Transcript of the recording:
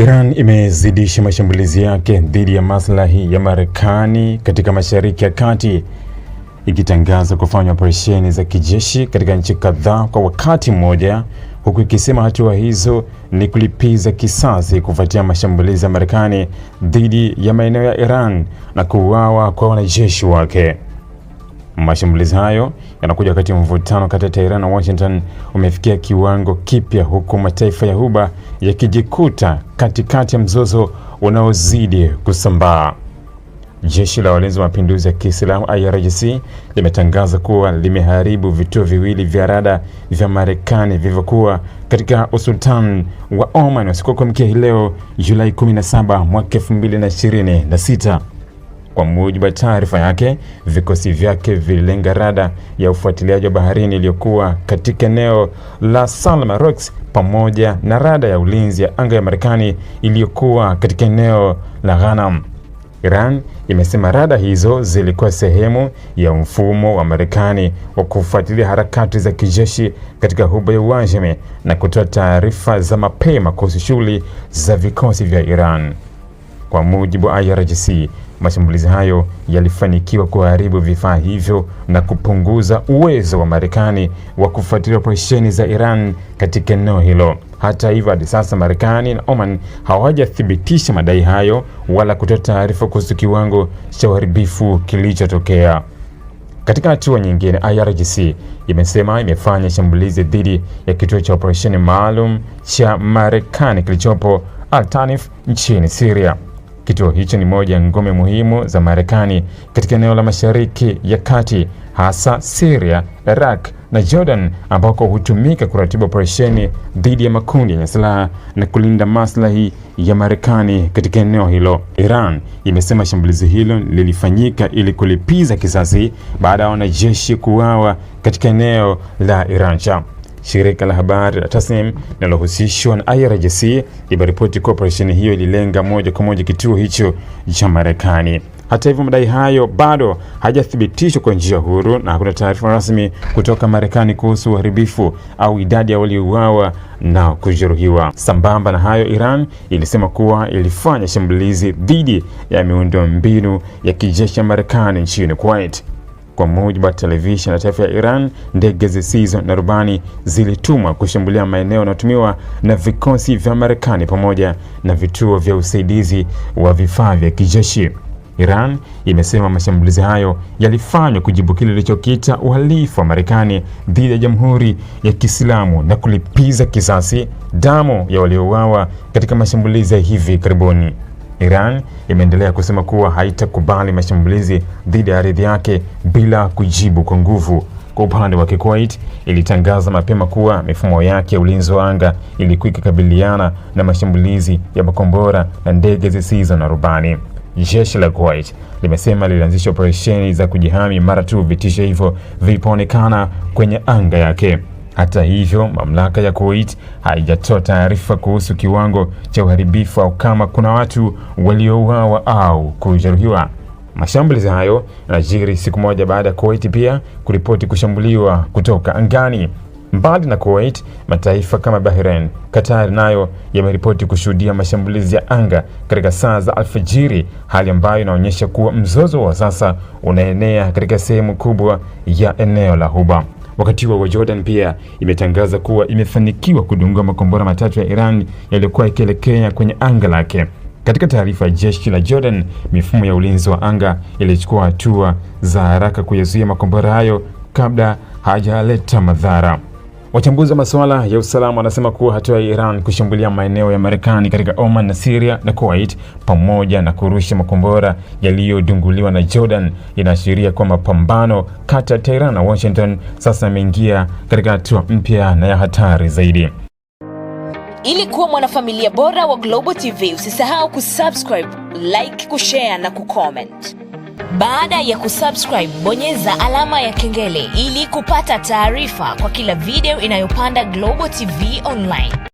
Iran imezidisha mashambulizi yake dhidi ya maslahi ya Marekani katika Mashariki ya Kati, ikitangaza kufanya operesheni za kijeshi katika nchi kadhaa kwa wakati mmoja, huku ikisema hatua hizo ni kulipiza kisasi kufuatia mashambulizi ya Marekani dhidi ya maeneo ya Iran na kuuawa kwa wanajeshi wake. Mashambulizi hayo yanakuja wakati mvutano kati ya Tehran na Washington umefikia kiwango kipya, huku mataifa ya Ghuba yakijikuta katikati ya mzozo unaozidi kusambaa. Jeshi la Walinzi wa Mapinduzi ya Kiislamu IRGC limetangaza kuwa limeharibu vituo viwili vya rada vya Marekani vilivyokuwa katika usultan wa Oman usiku wa kuamkia leo Julai 17 mwaka 2026. Kwa mujibu wa taarifa yake, vikosi vyake vililenga rada ya ufuatiliaji wa baharini iliyokuwa katika eneo la Salma Rocks pamoja na rada ya ulinzi ya anga ya Marekani iliyokuwa katika eneo la Ghanam. Iran imesema rada hizo zilikuwa sehemu ya mfumo wa Marekani wa kufuatilia harakati za kijeshi katika Ghuba ya Uajemi na kutoa taarifa za mapema kuhusu shughuli za vikosi vya Iran. Kwa mujibu wa IRGC, mashambulizi hayo yalifanikiwa kuharibu vifaa hivyo na kupunguza uwezo wa Marekani wa kufuatilia operesheni za Iran katika eneo hilo. Hata hivyo, hadi sasa Marekani na Oman hawajathibitisha madai hayo wala kutoa taarifa kuhusu kiwango cha uharibifu kilichotokea. Katika hatua nyingine, IRGC imesema imefanya shambulizi dhidi ya kituo cha operesheni maalum cha Marekani kilichopo Al-Tanif nchini Syria. Kituo hicho ni moja ya ngome muhimu za Marekani katika eneo la Mashariki ya Kati, hasa Syria, Iraq na Jordan, ambako hutumika kuratibu operesheni dhidi ya makundi yenye silaha na kulinda maslahi ya Marekani katika eneo hilo. Iran imesema shambulizi hilo lilifanyika ili kulipiza kisasi baada ya wanajeshi kuuawa katika eneo la Iransha. Shirika la habari la Tasnim linalohusishwa na IRGC limeripoti kuwa operesheni hiyo ililenga moja kwa moja kituo hicho cha Marekani. Hata hivyo, madai hayo bado hajathibitishwa kwa njia huru na hakuna taarifa rasmi kutoka Marekani kuhusu uharibifu au idadi ya waliouawa na kujeruhiwa. Sambamba na hayo, Iran ilisema kuwa ilifanya shambulizi dhidi ya miundombinu ya kijeshi ya Marekani nchini Kuwait. Kwa mujibu wa televisheni ya taifa ya Iran, ndege zisizo na rubani zilitumwa kushambulia maeneo yanayotumiwa na vikosi vya Marekani pamoja na vituo vya usaidizi wa vifaa vya kijeshi. Iran imesema mashambulizi hayo yalifanywa kujibu kile ilichokiita uhalifu wa Marekani dhidi ya Jamhuri ya Kiislamu na kulipiza kisasi damu ya waliouawa katika mashambulizi ya hivi karibuni. Iran imeendelea kusema kuwa haitakubali mashambulizi dhidi ya ardhi yake bila kujibu kwa nguvu. Kwa upande wa Kuwait, ilitangaza mapema kuwa mifumo yake ya ulinzi wa anga ilikuwa ikikabiliana na mashambulizi ya makombora na ndege zisizo na rubani. Jeshi la Kuwait limesema lilianzisha operesheni za kujihami mara tu vitisho hivyo vilipoonekana kwenye anga yake. Hata hivyo, mamlaka ya Kuwait haijatoa taarifa kuhusu kiwango cha uharibifu au kama kuna watu waliouawa au kujeruhiwa. Mashambulizi hayo yanajiri siku moja baada ya Kuwait pia kuripoti kushambuliwa kutoka angani. Mbali na Kuwait, mataifa kama Bahrain, Qatar nayo yameripoti kushuhudia mashambulizi ya anga katika saa za alfajiri, hali ambayo inaonyesha kuwa mzozo wa sasa unaenea katika sehemu kubwa ya eneo la Ghuba. Wakati wa Jordan pia imetangaza kuwa imefanikiwa kudungua makombora matatu ya Iran yaliyokuwa yakielekea kwenye anga lake. Katika taarifa ya jeshi la Jordan, mifumo ya ulinzi wa anga ilichukua hatua za haraka kuyazuia makombora hayo kabla hajaleta madhara. Wachambuzi wa masuala ya usalama wanasema kuwa hatua ya Iran kushambulia maeneo ya Marekani katika Oman na Syria na Kuwait pamoja na kurusha makombora yaliyodunguliwa na Jordan inaashiria kwa mapambano kati ya Tehran na Washington sasa yameingia katika hatua mpya na ya hatari zaidi. Ili kuwa mwanafamilia bora wa Global TV, usisahau kusubscribe, like, kushare na kucomment. Baada ya kusubscribe, bonyeza alama ya kengele ili kupata taarifa kwa kila video inayopanda Global TV Online.